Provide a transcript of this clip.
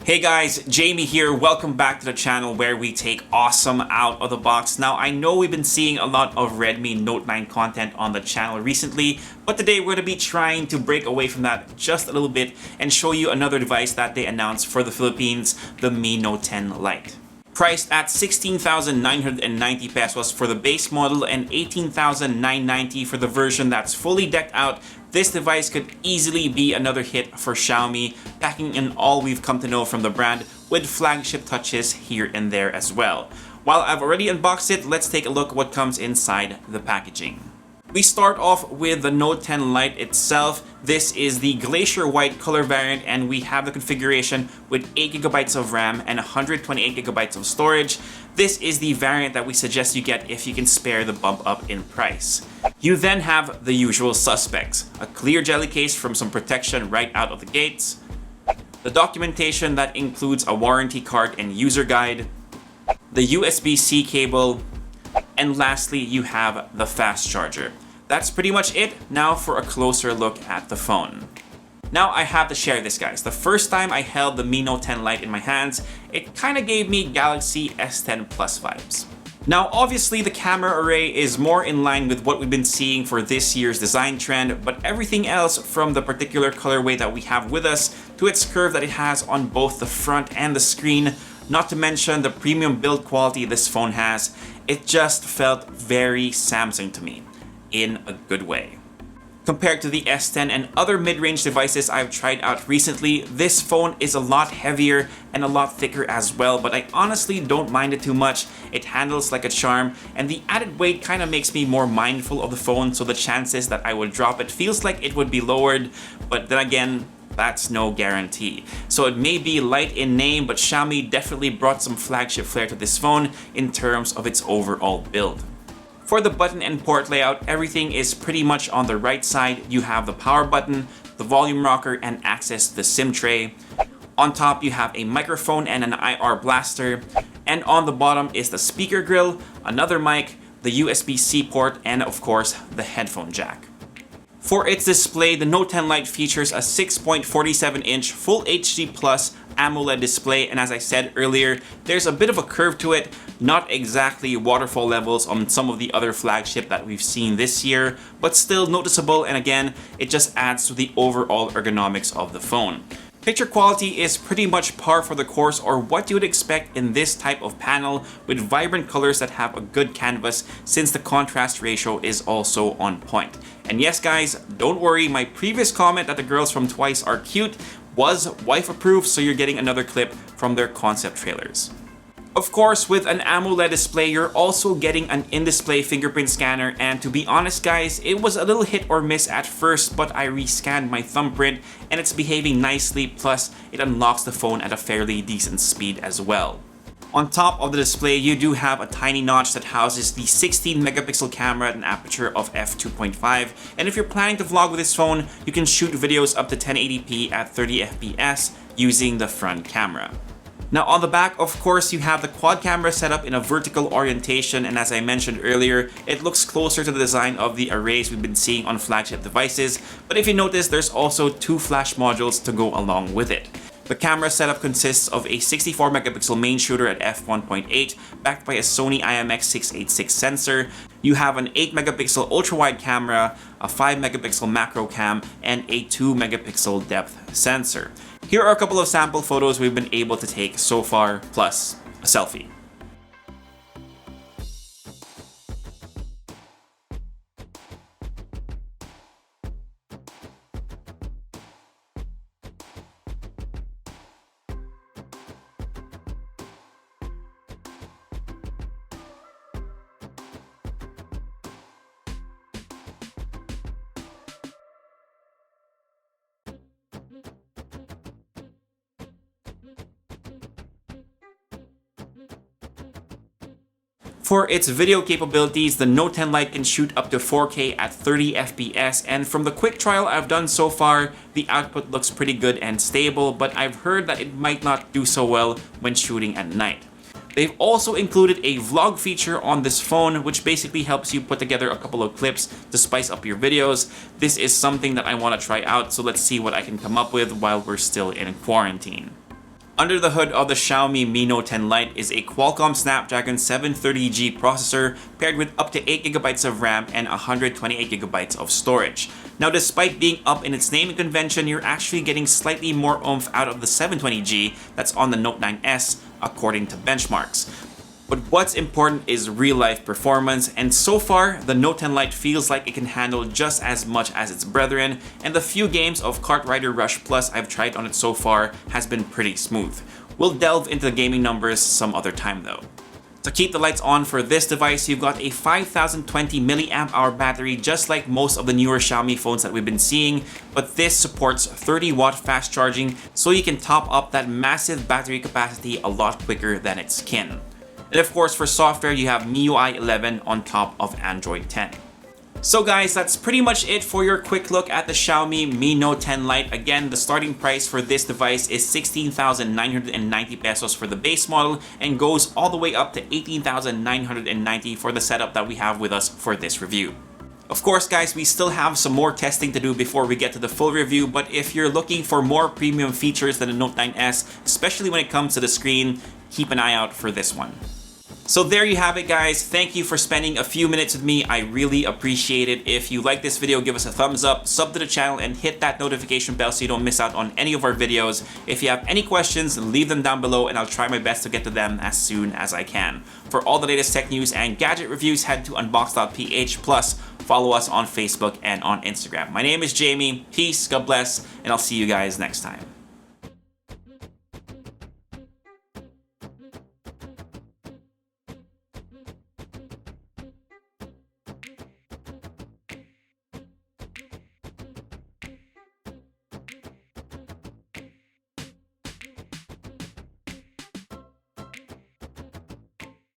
Hey guys, Jamie here. Welcome back to the channel where we take awesome out of the box. Now, I know we've been seeing a lot of Redmi Note 9 content on the channel recently, but today we're going to be trying to break away from that just a little bit and show you another device that they announced for the Philippines, the Mi Note 10 Lite. Priced at 16,990 pesos for the base model and 18,990 for the version that's fully decked out, this device could easily be another hit for Xiaomi, packing in all we've come to know from the brand with flagship touches here and there as well. While I've already unboxed it, let's take a look at what comes inside the packaging. We start off with the Note 10 Lite itself. This is the Glacier White color variant, and we have the configuration with 8GB of RAM and 128GB of storage. This is the variant that we suggest you get if you can spare the bump up in price. You then have the usual suspects: a clear jelly case from some protection right out of the gates, the documentation that includes a warranty card and user guide, the USB-C cable, and lastly, you have the fast charger. That's pretty much it. Now for a closer look at the phone. Now I have to share this, guys. The first time I held the Mi Note 10 Lite in my hands, it kind of gave me Galaxy S10 Plus vibes. Now obviously the camera array is more in line with what we've been seeing for this year's design trend, but everything else from the particular colorway that we have with us to its curve that it has on both the front and the screen, not to mention the premium build quality this phone has, it just felt very Samsung to me, in a good way. Compared to the S10 and other mid-range devices I've tried out recently, this phone is a lot heavier and a lot thicker as well, but I honestly don't mind it too much. It handles like a charm, and the added weight kind of makes me more mindful of the phone, so the chances that I would drop it feels like it would be lowered, but then again, that's no guarantee. So it may be light in name, but Xiaomi definitely brought some flagship flair to this phone in terms of its overall build. For the button and port layout, everything is pretty much on the right side. You have the power button, the volume rocker, and access to the SIM tray. On top, you have a microphone and an IR blaster. And on the bottom is the speaker grill, another mic, the USB-C port, and of course, the headphone jack. For its display, the Note 10 Lite features a 6.47-inch Full HD Plus AMOLED display, and as I said earlier, there's a bit of a curve to it, not exactly waterfall levels on some of the other flagship that we've seen this year, but still noticeable, and again, it just adds to the overall ergonomics of the phone. Picture quality is pretty much par for the course, or what you would expect in this type of panel, with vibrant colors that have a good canvas since the contrast ratio is also on point. And yes guys, don't worry, my previous comment that the girls from Twice are cute was wife approved, so you're getting another clip from their concept trailers. Of course, with an AMOLED display, you're also getting an in-display fingerprint scanner, and to be honest guys, it was a little hit or miss at first, but I rescanned my thumbprint and it's behaving nicely, plus it unlocks the phone at a fairly decent speed as well. On top of the display, you do have a tiny notch that houses the 16-megapixel camera at an aperture of f2.5, and if you're planning to vlog with this phone, you can shoot videos up to 1080p at 30 FPS using the front camera. Now on the back, of course, you have the quad camera set up in a vertical orientation, and as I mentioned earlier, it looks closer to the design of the arrays we've been seeing on flagship devices, but if you notice, there's also two flash modules to go along with it. The camera setup consists of a 64-megapixel main shooter at f1.8, backed by a Sony IMX686 sensor. You have an 8-megapixel ultra-wide camera, a 5-megapixel macro cam, and a 2-megapixel depth sensor. Here are a couple of sample photos we've been able to take so far, plus a selfie. For its video capabilities, the Note 10 Lite can shoot up to 4K at 30 FPS, and from the quick trial I've done so far, the output looks pretty good and stable, but I've heard that it might not do so well when shooting at night. They've also included a vlog feature on this phone, which basically helps you put together a couple of clips to spice up your videos. This is something that I want to try out, so let's see what I can come up with while we're still in quarantine. Under the hood of the Xiaomi Mi Note 10 Lite is a Qualcomm Snapdragon 730G processor paired with up to 8GB of RAM and 128GB of storage. Now, despite being up in its naming convention, you're actually getting slightly more oomph out of the 720G that's on the Note 9s according to benchmarks. But what's important is real-life performance, and so far, the Note 10 Lite feels like it can handle just as much as its brethren, and the few games of Kart Rider Rush Plus I've tried on it so far has been pretty smooth. We'll delve into the gaming numbers some other time though. To keep the lights on for this device, you've got a 5020 mAh battery just like most of the newer Xiaomi phones that we've been seeing, but this supports 30-watt fast charging, so you can top up that massive battery capacity a lot quicker than its kin. And of course, for software, you have MIUI 11 on top of Android 10. So guys, that's pretty much it for your quick look at the Xiaomi Mi Note 10 Lite. Again, the starting price for this device is 16,990 pesos for the base model and goes all the way up to 18,990 for the setup that we have with us for this review. Of course, guys, we still have some more testing to do before we get to the full review, but if you're looking for more premium features than the Note 9s, especially when it comes to the screen, keep an eye out for this one. So there you have it, guys. Thank you for spending a few minutes with me. I really appreciate it. If you like this video, give us a thumbs up, sub to the channel, and hit that notification bell so you don't miss out on any of our videos. If you have any questions, leave them down below and I'll try my best to get to them as soon as I can. For all the latest tech news and gadget reviews, head to unbox.ph, plus follow us on Facebook and on Instagram. My name is Jamie. Peace, God bless, and I'll see you guys next time.